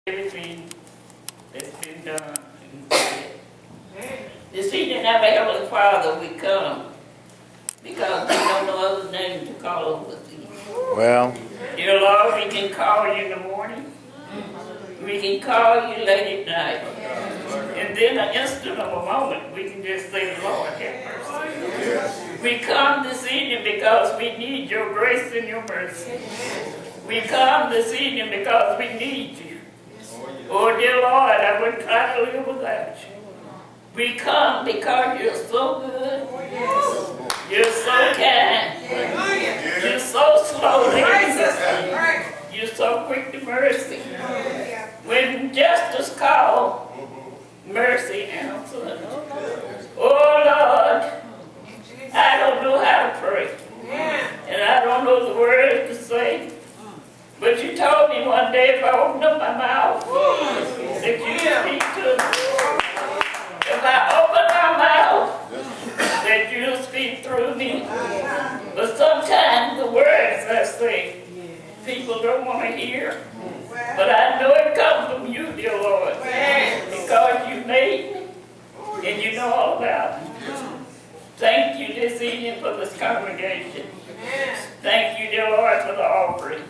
everything that's been done. This evening, our Heavenly Father, we come because we don't know other name to call over thee. Well, Dear Lord, we can call you in the morning. We can call you late at night. And then an instant of a moment, we can just say, Lord, have mercy. We come this evening because we need your grace and your mercy. We come this evening because we need you. Oh, dear Lord, I wouldn't try to live without you. We come because you're so good. You're so kind. You're so slow to anger. You're so quick to mercy. When justice calls, mercy answers. Oh, Lord, I don't know how to pray. And I don't know the words to say. But you told me one day if I opened up my mouth, that you speak to me. If I open my mouth, that you'll speak through me. But sometimes the words I say, people don't want to hear. But I know it comes from you, dear Lord, because you made me and you know all about me. Thank you this evening for this congregation. Thank you, dear Lord, for the offering.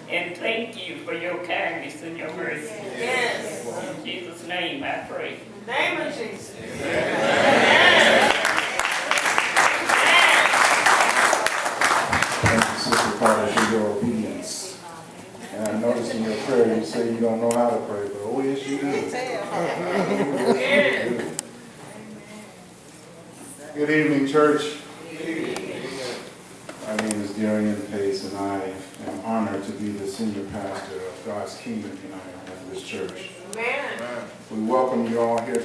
And thank you for your kindness and your mercy. In Jesus' name I pray. In the name of Jesus. thank you, Sister Carter, for your obedience. And I noticed in your prayer you say you don't know how to pray, but oh yes you do. Yes, you do. Good evening, church. My name is Darian Pace, and I am honored to be the senior pastor of God's Kingdom United Methodist Church. Amen. We welcome you all here